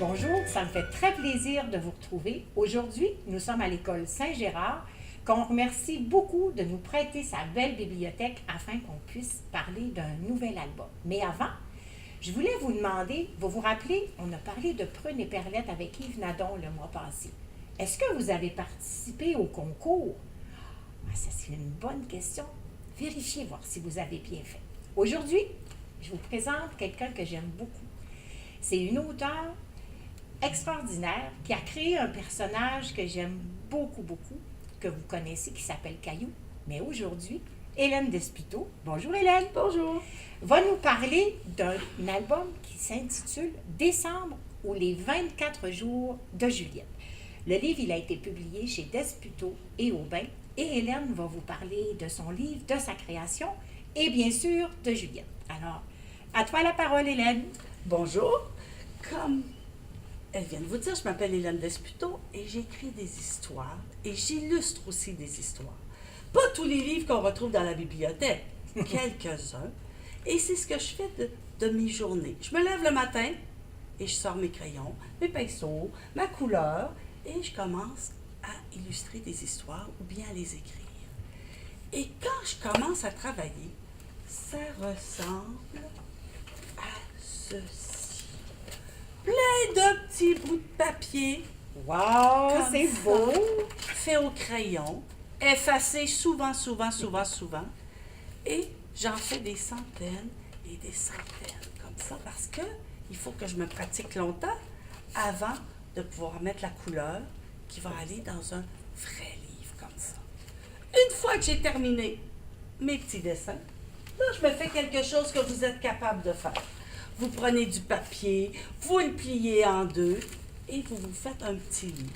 Bonjour, ça me fait très plaisir de vous retrouver. Aujourd'hui, nous sommes à l'école Saint-Gérard, qu'on remercie beaucoup de nous prêter sa belle bibliothèque afin qu'on puisse parler d'un nouvel album. Mais avant, je voulais vous demander, vous vous rappelez, on a parlé de Prune et Perlette avec Yves Nadon le mois passé. Est-ce que vous avez participé au concours? Ah, ça, c'est une bonne question. Vérifiez voir si vous avez bien fait. Aujourd'hui, je vous présente quelqu'un que j'aime beaucoup. C'est une auteure extraordinaire qui a créé un personnage que j'aime beaucoup, beaucoup, que vous connaissez, qui s'appelle Caillou. Mais aujourd'hui, Hélène Despiteau, bonjour Hélène, Bonjour. va nous parler d'un album qui s'intitule Décembre ou les 24 jours de Juliette. Le livre, il a été publié chez Despiteau et Aubin et Hélène va vous parler de son livre, de sa création et bien sûr de Juliette. Alors, à toi la parole Hélène. Bonjour. Comme elle vient de vous dire, je m'appelle Hélène Despiteau et j'écris des histoires et j'illustre aussi des histoires. Pas tous les livres qu'on retrouve dans la bibliothèque, quelques-uns. Et c'est ce que je fais de mes journées. Je me lève le matin et je sors mes crayons, mes pinceaux, ma couleur et je commence à illustrer des histoires ou bien à les écrire. Et quand je commence à travailler, ça ressemble à ceci. Plein de petits bouts de papier. Wow, Comme c'est ça. beau! Fait au crayon, effacé souvent. Et j'en fais des centaines et des centaines comme ça parce que il faut que je me pratique longtemps avant de pouvoir mettre la couleur qui va aller dans un vrai livre comme ça. Une fois que j'ai terminé mes petits dessins, là, je me fais quelque chose que vous êtes capable de faire. Vous prenez du papier, vous le pliez en deux et vous vous faites un petit livre.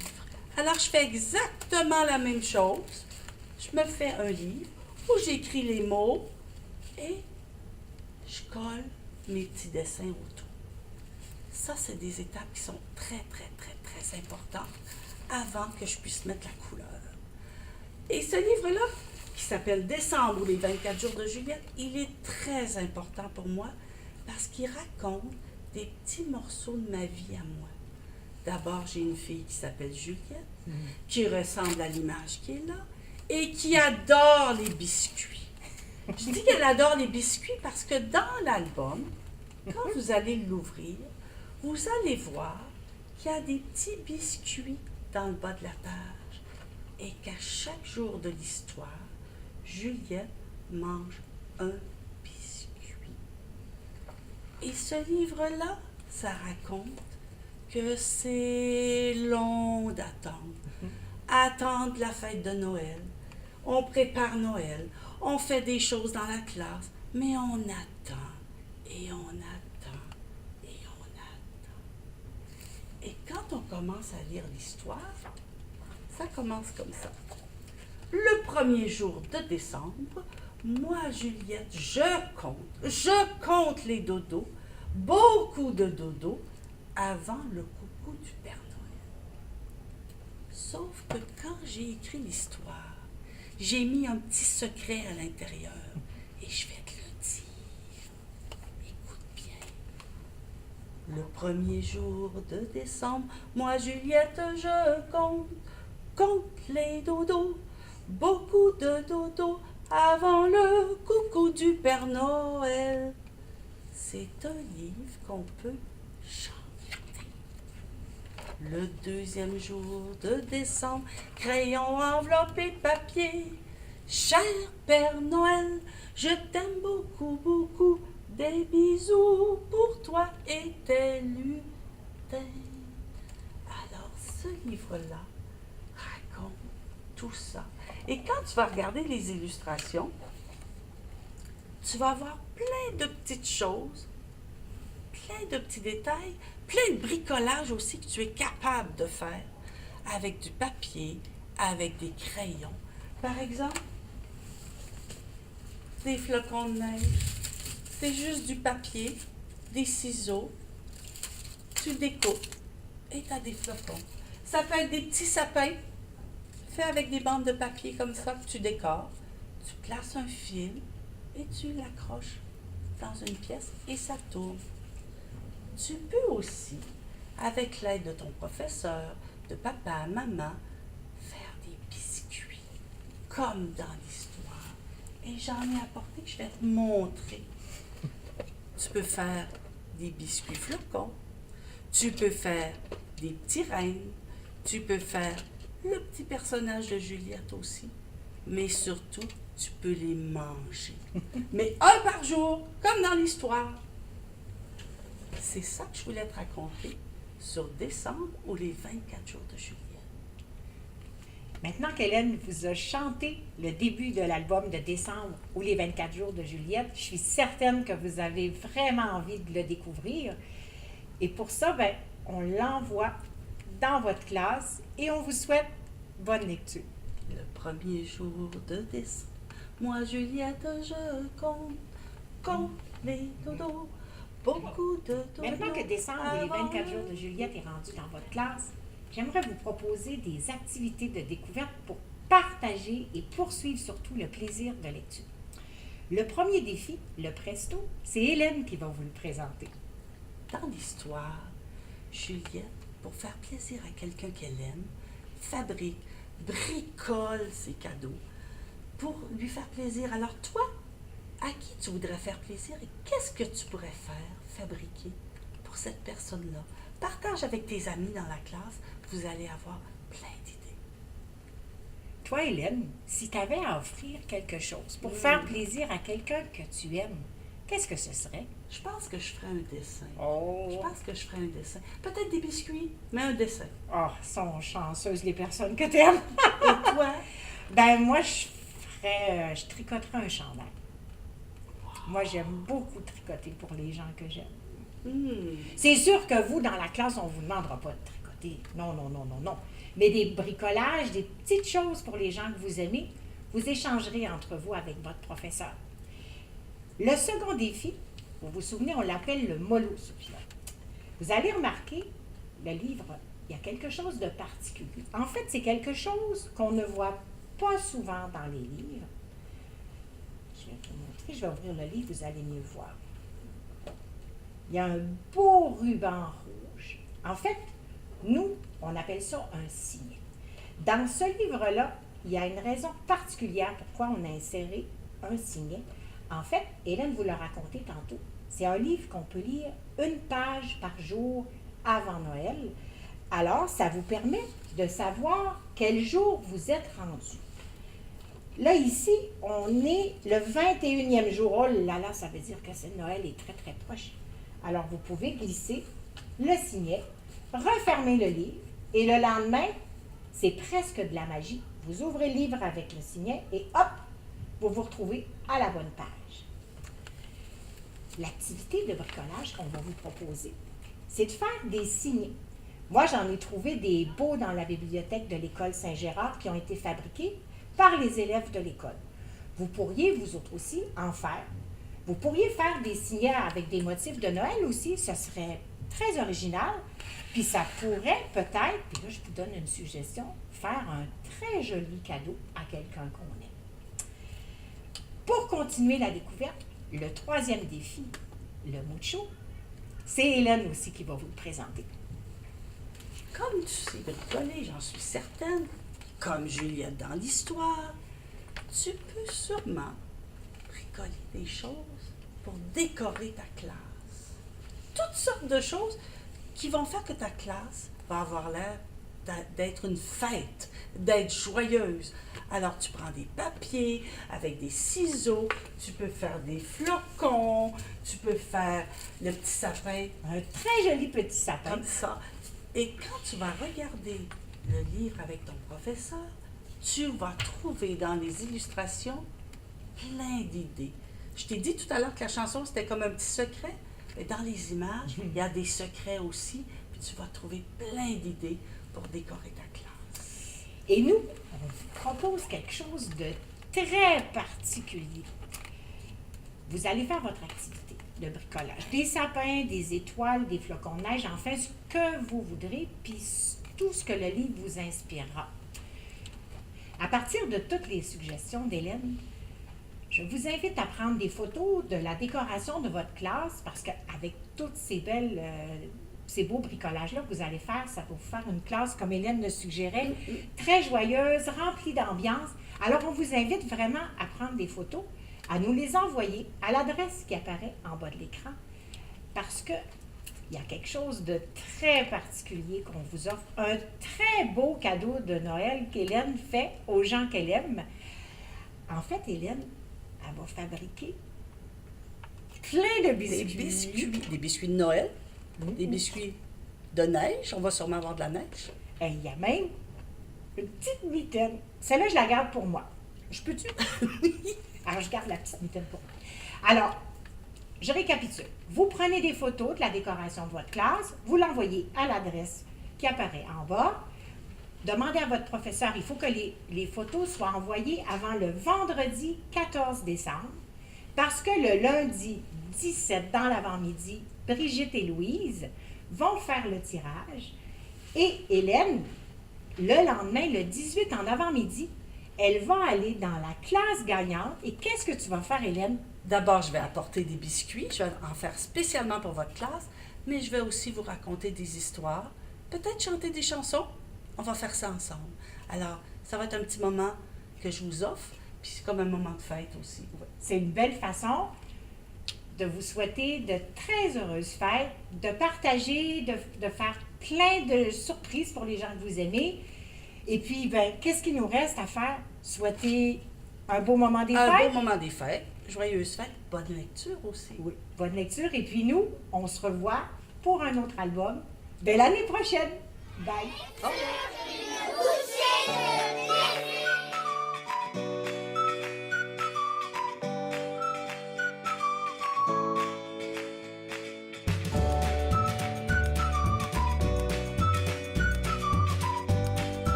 Alors, je fais exactement la même chose. Je me fais un livre où j'écris les mots et je colle mes petits dessins autour. Ça, c'est des étapes qui sont très importantes avant que je puisse mettre la couleur. Et ce livre-là, qui s'appelle Décembre ou les 24 jours de Juliette, il est très important pour moi parce qu'il raconte des petits morceaux de ma vie à moi. D'abord, j'ai une fille qui s'appelle Juliette, qui ressemble à l'image qui est là, et qui adore les biscuits. Je dis qu'elle adore les biscuits parce que dans l'album, quand vous allez l'ouvrir, vous allez voir qu'il y a des petits biscuits dans le bas de la page et qu'à chaque jour de l'histoire, Juliette mange un biscuit. Et ce livre-là, ça raconte que c'est long d'attendre. Attendre la fête de Noël. On prépare Noël. On fait des choses dans la classe. Mais on attend. Et on attend. Et on attend. Et quand on commence à lire l'histoire, ça commence comme ça. Le premier jour de décembre, moi, Juliette, je compte les dodos, beaucoup de dodos, avant le coucou du Père Noël. Sauf que quand j'ai écrit l'histoire, j'ai mis un petit secret à l'intérieur et je vais te le dire. Écoute bien. Le premier jour de décembre, moi, Juliette, je compte les dodos, beaucoup de dodos, avant le coucou du Père Noël. C'est un livre qu'on peut chanter. Le deuxième jour de décembre, crayon, enveloppe et papier. Cher Père Noël, je t'aime beaucoup, beaucoup. Des bisous pour toi et tes lutins. Alors, ce livre-là raconte tout ça. Et quand tu vas regarder les illustrations, tu vas voir plein de petites choses, plein de petits détails, plein de bricolage aussi que tu es capable de faire avec du papier, avec des crayons. Par exemple, des flocons de neige. C'est juste du papier, des ciseaux, tu découpes et tu as des flocons. Ça peut être des petits sapins faits avec des bandes de papier comme ça que tu décores. Tu places un fil et tu l'accroches dans une pièce et ça tourne. Tu peux aussi avec l'aide de ton professeur, de papa, maman, faire des biscuits, comme dans l'histoire. Et j'en ai apporté que je vais te montrer. Tu peux faire des biscuits flocons, tu peux faire des petits rennes, tu peux faire le petit personnage de Juliette aussi, mais surtout, tu peux les manger. Mais un par jour, comme dans l'histoire. C'est ça que je voulais te raconter sur décembre ou les 24 jours de Juliette. Maintenant qu'Hélène vous a chanté le début de l'album de décembre ou les 24 jours de Juliette, je suis certaine que vous avez vraiment envie de le découvrir. Et pour ça, ben, on l'envoie dans votre classe et on vous souhaite bonne lecture. Le premier jour de décembre, moi Juliette, je compte les dodos, beaucoup de dodos. Maintenant que décembre ou les 24 jours de Juliette est rendu dans votre classe, j'aimerais vous proposer des activités de découverte pour partager et poursuivre surtout le plaisir de lecture. Le premier défi, le presto, c'est Hélène qui va vous le présenter. Dans l'histoire, Juliette, pour faire plaisir à quelqu'un qu'elle aime, fabrique, bricole ses cadeaux pour lui faire plaisir. Alors toi, à qui tu voudrais faire plaisir et qu'est-ce que tu pourrais fabriquer pour cette personne-là? Partage avec tes amis dans la classe, vous allez avoir plein d'idées. Toi, Hélène, si tu avais à offrir quelque chose pour faire plaisir à quelqu'un que tu aimes, qu'est-ce que ce serait? Je pense que je ferais un dessin. Oh! Je pense que je ferais un dessin. Peut-être des biscuits, mais un dessin. Oh, sont chanceuses les personnes que tu aimes. Et toi? Ben moi, je tricoterais un chandail. Moi, j'aime beaucoup tricoter pour les gens que j'aime. C'est sûr que vous, dans la classe, on ne vous demandera pas de tricoter. Non, non, non, non, non. Mais des bricolages, des petites choses pour les gens que vous aimez, vous échangerez entre vous avec votre professeur. Le second défi, vous vous souvenez, on l'appelle le mollo souffleur. Vous allez remarquer, le livre, il y a quelque chose de particulier. En fait, c'est quelque chose qu'on ne voit pas souvent dans les livres. Je vais vous montrer, je vais ouvrir le livre, vous allez mieux voir. Il y a un beau ruban rouge. En fait, nous, on appelle ça un signet. Dans ce livre-là, il y a une raison particulière pourquoi on a inséré un signet. En fait, Hélène vous l'a raconté tantôt, c'est un livre qu'on peut lire une page par jour avant Noël. Alors, ça vous permet de savoir quel jour vous êtes rendu. Là, ici, on est le 21e jour. Oh là là, ça veut dire que Noël est très, très proche. Alors, vous pouvez glisser le signet, refermer le livre, et le lendemain, c'est presque de la magie. Vous ouvrez le livre avec le signet et hop, vous vous retrouvez à la bonne page. L'activité de bricolage qu'on va vous proposer, c'est de faire des signets. Moi, j'en ai trouvé des beaux dans la bibliothèque de l'école Saint-Gérard qui ont été fabriqués par les élèves de l'école. Vous pourriez, vous autres aussi, en faire. Vous pourriez faire des signets avec des motifs de Noël aussi, ce serait très original. Puis ça pourrait peut-être, puis là je vous donne une suggestion, faire un très joli cadeau à quelqu'un qu'on aime. Pour continuer la découverte, le troisième défi, le mucho, c'est Hélène aussi qui va vous le présenter. Comme tu sais bricoler, j'en suis certaine, comme Juliette dans l'histoire, tu peux sûrement bricoler des choses pour décorer ta classe. Toutes sortes de choses qui vont faire que ta classe va avoir l'air d'être une fête, d'être joyeuse. Alors, tu prends des papiers avec des ciseaux, tu peux faire des flocons, tu peux faire le petit sapin. Un très joli petit sapin. Comme ça. Et quand tu vas regarder le livre avec ton professeur, tu vas trouver dans les illustrations plein d'idées. Je t'ai dit tout à l'heure que la chanson, c'était comme un petit secret. Mais dans les images, il y a des secrets aussi. Puis tu vas trouver plein d'idées pour décorer ta classe. Et nous, on vous propose quelque chose de très particulier. Vous allez faire votre activité de bricolage. Des sapins, des étoiles, des flocons de neige, enfin ce que vous voudrez, puis tout ce que le livre vous inspirera. À partir de toutes les suggestions d'Hélène, je vous invite à prendre des photos de la décoration de votre classe parce qu'avec toutes ces belles ces beaux bricolages-là que vous allez faire, ça va vous faire une classe, comme Hélène le suggérait, très joyeuse, remplie d'ambiance. Alors, on vous invite vraiment à prendre des photos, à nous les envoyer à l'adresse qui apparaît en bas de l'écran, parce que il y a quelque chose de très particulier qu'on vous offre, un très beau cadeau de Noël qu'Hélène fait aux gens qu'elle aime. En fait, Hélène, elle va fabriquer plein de biscuits. Des biscuits de Noël, des biscuits de neige. On va sûrement avoir de la neige. Et il y a même une petite mitaine. Celle-là, je la garde pour moi. Je peux-tu? Alors, je garde la petite mitaine pour moi. Alors, je récapitule. Vous prenez des photos de la décoration de votre classe, vous l'envoyez à l'adresse qui apparaît en bas. Demandez à votre professeur, il faut que les photos soient envoyées avant le vendredi 14 décembre, parce que le lundi 17, dans l'avant-midi, Brigitte et Louise vont faire le tirage, et Hélène, le lendemain, le 18 en avant-midi, elle va aller dans la classe gagnante. Et qu'est-ce que tu vas faire, Hélène? D'abord, je vais apporter des biscuits. Je vais en faire spécialement pour votre classe, mais je vais aussi vous raconter des histoires, peut-être chanter des chansons. On va faire ça ensemble. Alors, ça va être un petit moment que je vous offre, puis c'est comme un moment de fête aussi. C'est une belle façon de vous souhaiter de très heureuses fêtes, de partager, de faire plein de surprises pour les gens que vous aimez. Et puis, ben, qu'est-ce qu'il nous reste à faire? Souhaiter un beau moment des fêtes. Un beau moment des fêtes. Joyeuses fêtes. Bonne lecture aussi. Oui, bonne lecture. Et puis nous, on se revoit pour un autre album de l'année prochaine. Bye! Au revoir.